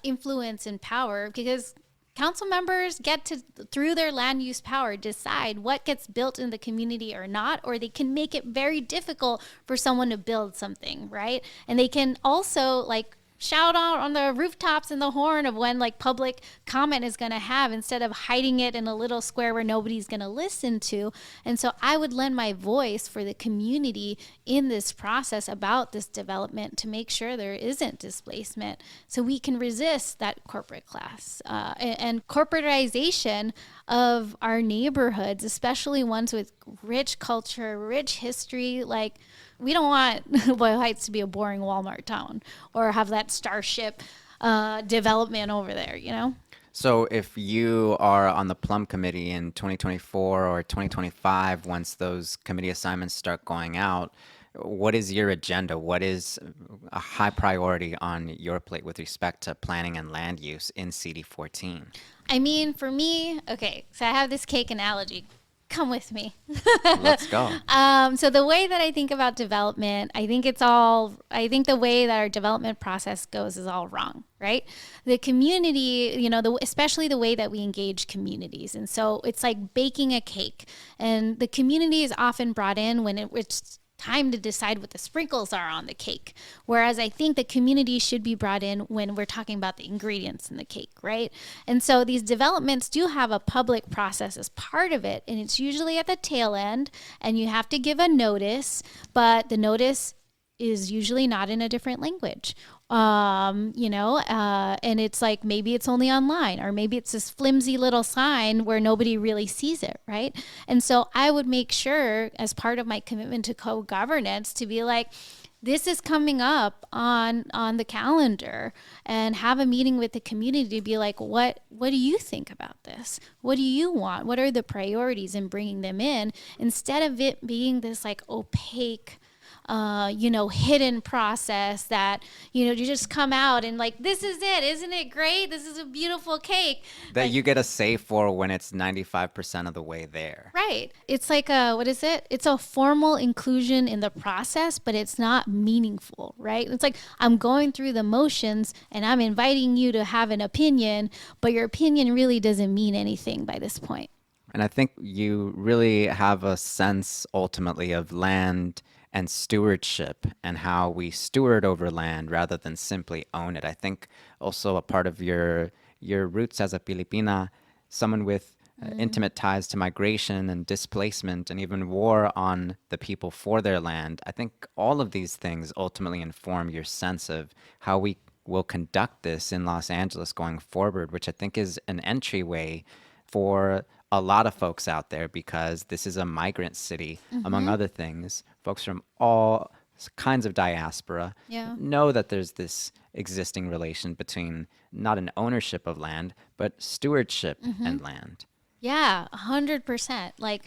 Speaker 2: influence and power, because council members get to, through their land use power, decide what gets built in the community or not, or they can make it very difficult for someone to build something. Right. And they can also shout out on the rooftops and the horn of when public comment is going to have, instead of hiding it in a little square where nobody's going to listen to. And so I would lend my voice for the community in this process about this development, to make sure there isn't displacement, so we can resist that corporate class and corporatization of our neighborhoods, especially ones with rich culture, rich history. We don't want Boyle Heights to be a boring Walmart town or have that Starship development over there,
Speaker 1: So if you are on the Plum Committee in 2024 or 2025, once those committee assignments start going out, what is your agenda? What is a high priority on your plate with respect to planning and land use in CD14?
Speaker 2: I mean, for me, okay, so I have this cake analogy. Come with me.
Speaker 1: Let's go.
Speaker 2: So the way that I think about development, I think the way that our development process goes is all wrong, right? The community, especially the way that we engage communities. And so it's like baking a cake, and the community is often brought in when it's time to decide what the sprinkles are on the cake. Whereas I think the community should be brought in when we're talking about the ingredients in the cake, right? And so these developments do have a public process as part of it, and it's usually at the tail end, and you have to give a notice, but the notice is usually not in a different language. And it's like, maybe it's only online, or maybe it's this flimsy little sign where nobody really sees it, right? And so I would make sure, as part of my commitment to co-governance, to be like, this is coming up on the calendar, and have a meeting with the community to be like, what do you think about this? What do you want? What are the priorities, in bringing them in, instead of it being this opaque, hidden process that, you just come out and this is it. Isn't it great? This is a beautiful cake.
Speaker 1: That you get a say for when it's 95% of the way there.
Speaker 2: Right. It's what is it? It's a formal inclusion in the process, but it's not meaningful, right? It's like, I'm going through the motions and I'm inviting you to have an opinion, but your opinion really doesn't mean anything by this point.
Speaker 1: And I think you really have a sense ultimately of land and stewardship, and how we steward over land rather than simply own it. I think also a part of your roots as a Filipina, someone with intimate ties to migration and displacement and even war on the people for their land. I think all of these things ultimately inform your sense of how we will conduct this in Los Angeles going forward, which I think is an entryway for a lot of folks out there, because this is a migrant city, among other things. Folks from all kinds of diaspora know that there's this existing relation between not an ownership of land, but stewardship and land.
Speaker 2: Yeah, 100%.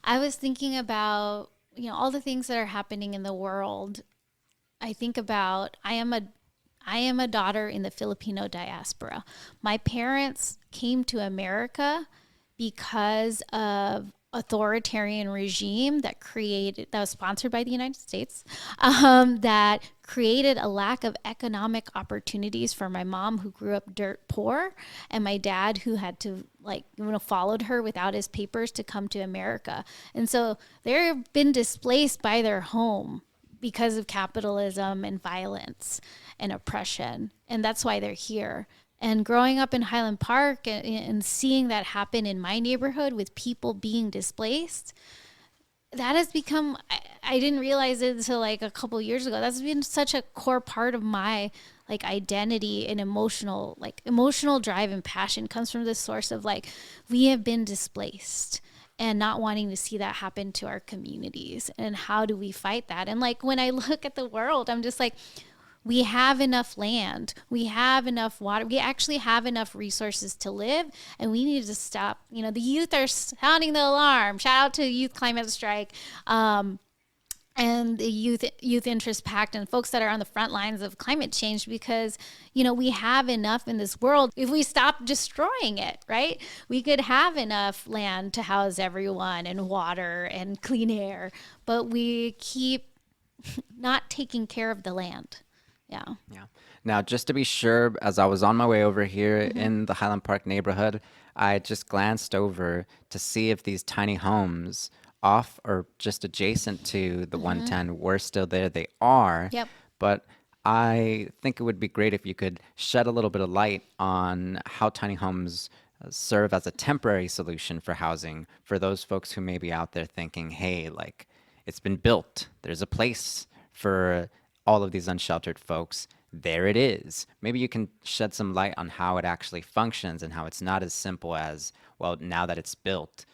Speaker 2: I was thinking about, all the things that are happening in the world, I think about, I am a daughter in the Filipino diaspora. My parents came to America because of authoritarian regime that was sponsored by the United States, that created a lack of economic opportunities for my mom, who grew up dirt poor, and my dad, who had to followed her without his papers to come to America. And so they've been displaced by their home because of capitalism and violence and oppression. And that's why they're here. And growing up in Highland Park and seeing that happen in my neighborhood with people being displaced, that has become, I didn't realize it until a couple years ago. That's been such a core part of my identity and emotional drive and passion comes from this source of we have been displaced and not wanting to see that happen to our communities. And how do we fight that? And when I look at the world, I'm just we have enough land, we have enough water, we actually have enough resources to live, and we need to stop. The youth are sounding the alarm. Shout out to Youth Climate Strike, and the Youth Interest Pact, and folks that are on the front lines of climate change, because we have enough in this world. If we stop destroying it, right, we could have enough land to house everyone, and water and clean air, but we keep not taking care of the land. Yeah.
Speaker 1: Now, just to be sure, as I was on my way over here in the Highland Park neighborhood, I just glanced over to see if these tiny homes off or just adjacent to the 110 were still there. They are.
Speaker 2: Yep.
Speaker 1: But I think it would be great if you could shed a little bit of light on how tiny homes serve as a temporary solution for housing for those folks who may be out there thinking, hey, it's been built. There's a place for all of these unsheltered folks. There it is. Maybe you can shed some light on how it actually functions and how it's not as simple as, well, now that it's built,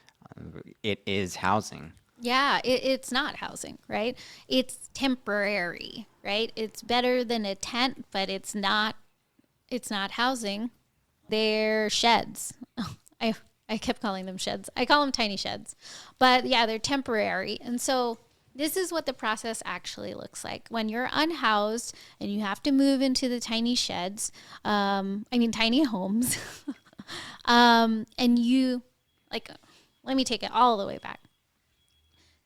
Speaker 1: it is housing.
Speaker 2: Yeah, it's not housing, right? It's temporary, right? It's better than a tent, but it's not housing. They're sheds. I kept calling them sheds. I call them tiny sheds. But yeah, they're temporary. And so this is what the process actually looks like. When you're unhoused and you have to move into the tiny sheds, tiny homes, and you, let me take it all the way back.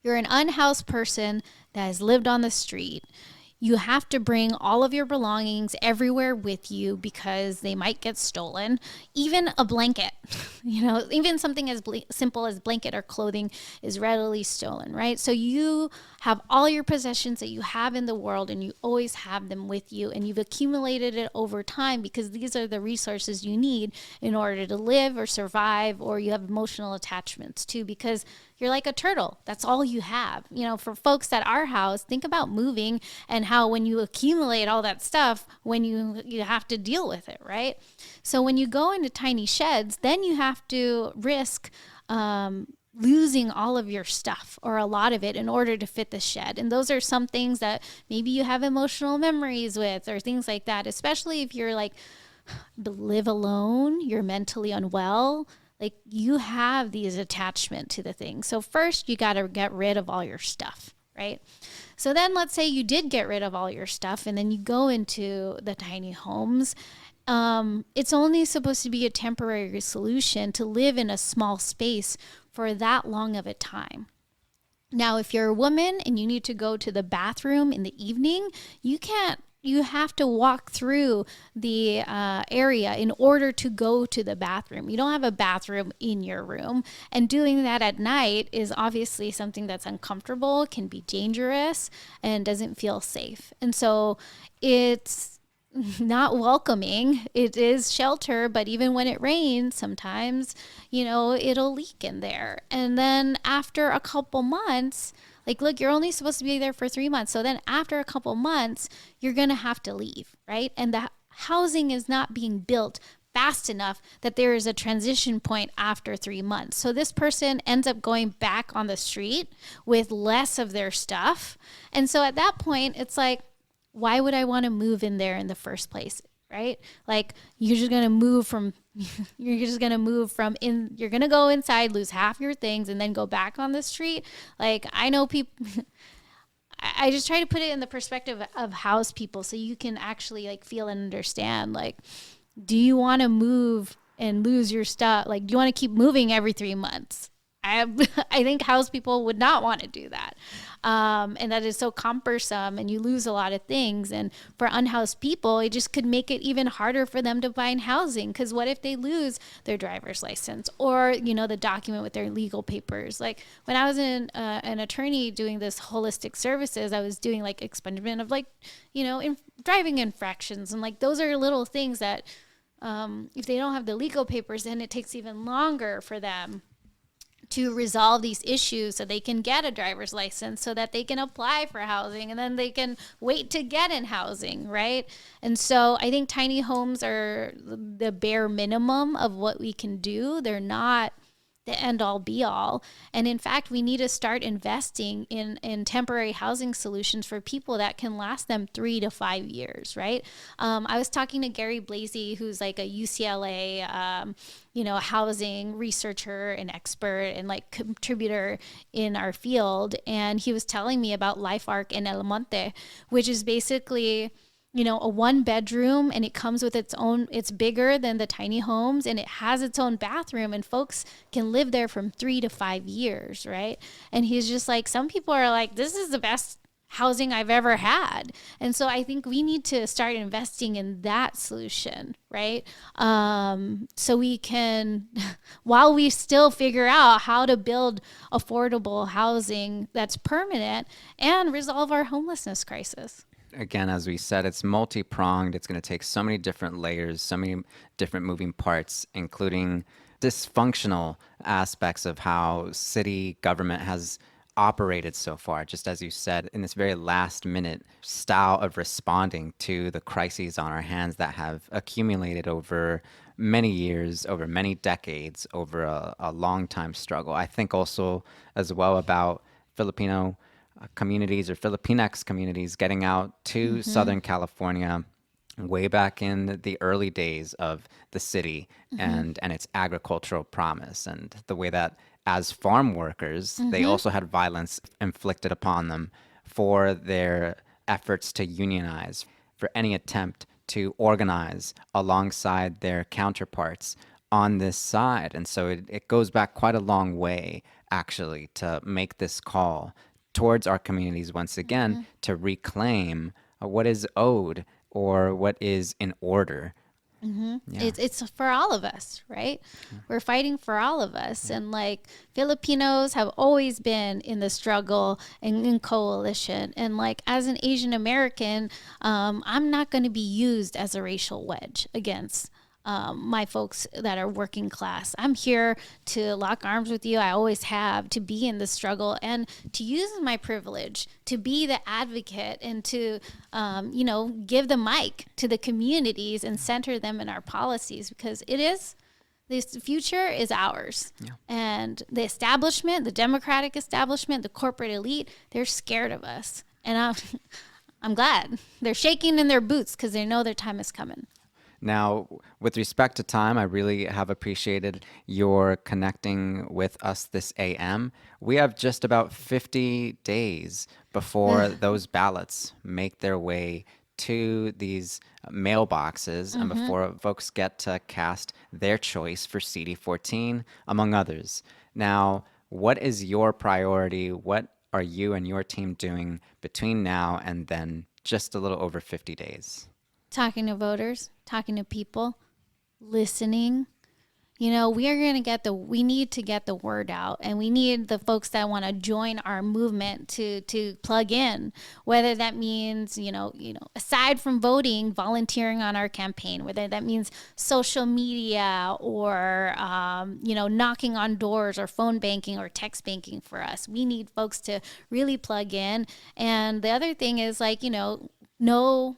Speaker 2: You're an unhoused person that has lived on the street. You have to bring all of your belongings everywhere with you because they might get stolen. Even a blanket, even something as simple as blanket or clothing is readily stolen, right? So you have all your possessions that you have in the world, and you always have them with you, and you've accumulated it over time because these are the resources you need in order to live or survive, or you have emotional attachments too, because you're like a turtle. That's all you have. For folks that are housed, think about moving and how when you accumulate all that stuff, when you have to deal with it, right? So when you go into tiny sheds, then you have to risk losing all of your stuff or a lot of it in order to fit the shed. And those are some things that maybe you have emotional memories with or things like that, especially if you're live alone, you're mentally unwell. You have these attachment to the thing. So first you got to get rid of all your stuff, right? So then let's say you did get rid of all your stuff and then you go into the tiny homes. It's only supposed to be a temporary solution to live in a small space for that long of a time. Now, if you're a woman and you need to go to the bathroom in the evening, you have to walk through the area in order to go to the bathroom. You don't have a bathroom in your room. And doing that at night is obviously something that's uncomfortable, can be dangerous, and doesn't feel safe. And so it's not welcoming. It is shelter, but even when it rains, sometimes, it'll leak in there. And then after a couple months, look, you're only supposed to be there for 3 months. So then after a couple months, you're going to have to leave, right? And the housing is not being built fast enough that there is a transition point after 3 months. So this person ends up going back on the street with less of their stuff. And so at that point, it's why would I want to move in there in the first place? right? Like you're just going to move from you're going to go inside, lose half your things and then go back on the street. Like I know people I just try to put it in the perspective of house people so you can actually like feel and understand, like, do you want to move and lose your stuff? Like, do you want to keep moving every 3 months? I think house people would not want to do that. And that is so cumbersome and you lose a lot of things. And for unhoused people, it just could make it even harder for them to find housing. Because what if they lose their driver's license or, you know, the document with their legal papers? Like when I was an attorney doing this holistic services, I was doing like expungement of like, you know, driving infractions. And like those are little things that if they don't have the legal papers, then it takes even longer for them to resolve these issues so they can get a driver's license so that they can apply for housing and then they can wait to get in housing, right? And so I think tiny homes are the bare minimum of what we can do. They're not the end all be all. And in fact, we need to start investing in temporary housing solutions for people that can last them 3 to 5 years, right? I was talking to Gary Blazey, who's like a UCLA, housing researcher and expert and like contributor in our field. And he was telling me about Life Arc in El Monte, which is basically, you know, a 1-bedroom, and it comes with it's bigger than the tiny homes and it has its own bathroom and folks can live there from 3 to 5 years, right? And he's just like, some people are like, this is the best housing I've ever had. And so I think we need to start investing in that solution, right? So we can, while we still figure out how to build affordable housing that's permanent and resolve our homelessness crisis.
Speaker 1: Again, as we said, it's multi-pronged. It's going to take so many different layers, so many different moving parts, including dysfunctional aspects of how city government has operated so far, just as you said, in this very last minute style of responding to the crises on our hands that have accumulated over many years, over many decades, over a long time struggle. I think also as well about Filipino communities or Filipinx communities getting out to Southern California way back in the early days of the city and its agricultural promise, and the way that as farm workers, they also had violence inflicted upon them for their efforts to unionize, for any attempt to organize alongside their counterparts on this side. And so it goes back quite a long way, actually, to make this call towards our communities once again to reclaim what is owed or what is in order. Yeah.
Speaker 2: It's for all of us, right? We're fighting for all of us. And like Filipinos have always been in the struggle and in coalition. And like as an Asian American, I'm not going to be used as a racial wedge against my folks that are working class. I'm here to lock arms with you. I always have, to be in the struggle and to use my privilege to be the advocate and to, give the mic to the communities and center them in our policies, because this future is ours. Yeah. And the establishment, the Democratic establishment, the corporate elite, they're scared of us. And I'm glad they're shaking in their boots because they know their time is coming.
Speaker 1: Now, with respect to time, I really have appreciated your connecting with us this AM. We have just about 50 days before those ballots make their way to these mailboxes and before folks get to cast their choice for CD14, among others. Now, what is your priority? What are you and your team doing between now and then, just a little over 50 days?
Speaker 2: Talking to voters, talking to people, listening. You know, we need to get the word out, and we need the folks that want to join our movement to plug in, whether that means, aside from voting, volunteering on our campaign, whether that means social media or, knocking on doors or phone banking or text banking for us. We need folks to really plug in. And the other thing is know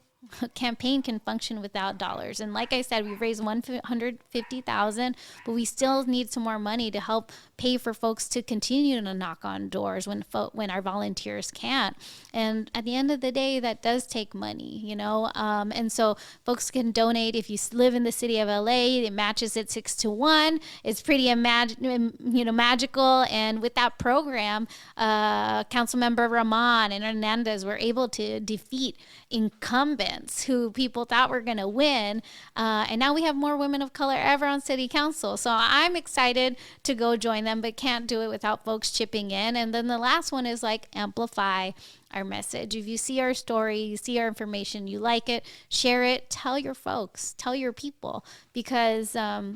Speaker 2: campaign can function without dollars. And like I said, we've raised $150,000, but we still need some more money to help pay for folks to continue to knock on doors when our volunteers can't. And at the end of the day, that does take money, and so folks can donate. If you live in the city of LA, it matches at 6-1. It's pretty magical. And with that program, Councilmember Rahman and Hernandez were able to defeat incumbents who people thought were going to win. And now we have more women of color ever on city council. So I'm excited to go join them, but can't do it without folks chipping in. And then the last one is amplify our message. If you see our story, you see our information, you like it, share it, tell your folks, tell your people, because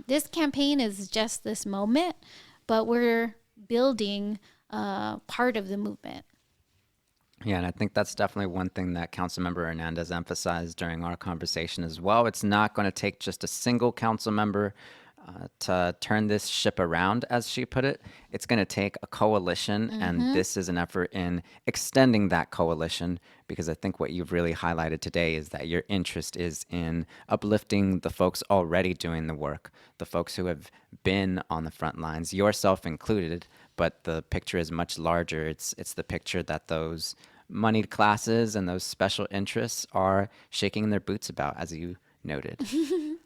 Speaker 2: this campaign is just this moment, but we're building part of the movement.
Speaker 1: Yeah, and I think that's definitely one thing that Councilmember Hernandez emphasized during our conversation as well. It's not going to take just a single council member to turn this ship around, as she put it. It's going to take a coalition, and this is an effort in extending that coalition, because I think what you've really highlighted today is that your interest is in uplifting the folks already doing the work, the folks who have been on the front lines, yourself included, but the picture is much larger. It's the picture that those moneyed classes and those special interests are shaking their boots about, as you noted.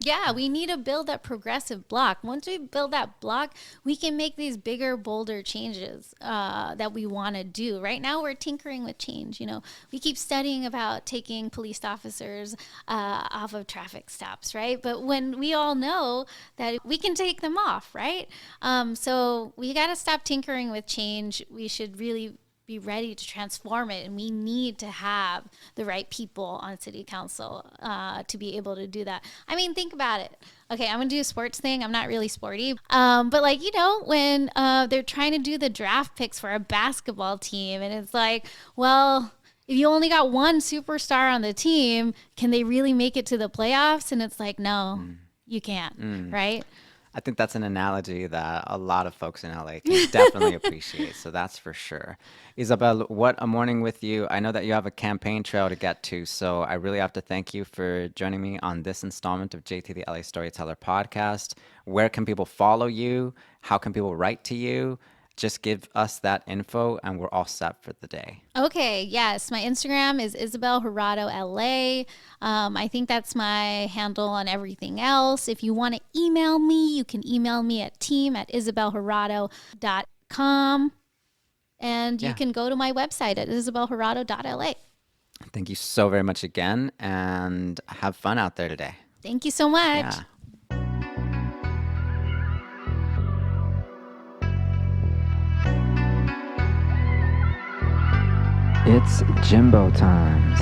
Speaker 2: Yeah, we need to build that progressive block. Once we build that block, we can make these bigger, bolder changes that we want to do. Right now, we're tinkering with change. We keep studying about taking police officers off of traffic stops, right? But when we all know that we can take them off, right? So we got to stop tinkering with change. We should really be ready to transform it, and we need to have the right people on city council to be able to do that. I mean, think about it. Okay, I'm gonna do a sports thing. I'm not really sporty, but when they're trying to do the draft picks for a basketball team, and it's like, well, if you only got one superstar on the team, can they really make it to the playoffs? And it's like, no, you can't, right?
Speaker 1: I think that's an analogy that a lot of folks in LA can definitely appreciate. So that's for sure. Ysabel, what a morning with you. I know that you have a campaign trail to get to, so I really have to thank you for joining me on this installment of JT the LA Storyteller podcast. Where can people follow you? How can people write to you? Just give us that info and we're all set for the day.
Speaker 2: Okay, yes. My Instagram is Ysabel Jurado LA. I think that's my handle on everything else. If you want to email me, you can email me at team@isabeljurado.com. And you can go to my website at isabeljurado.la.
Speaker 1: Thank you so very much again, and have fun out there today.
Speaker 2: Thank you so much.
Speaker 1: Yeah. It's Jimbo times.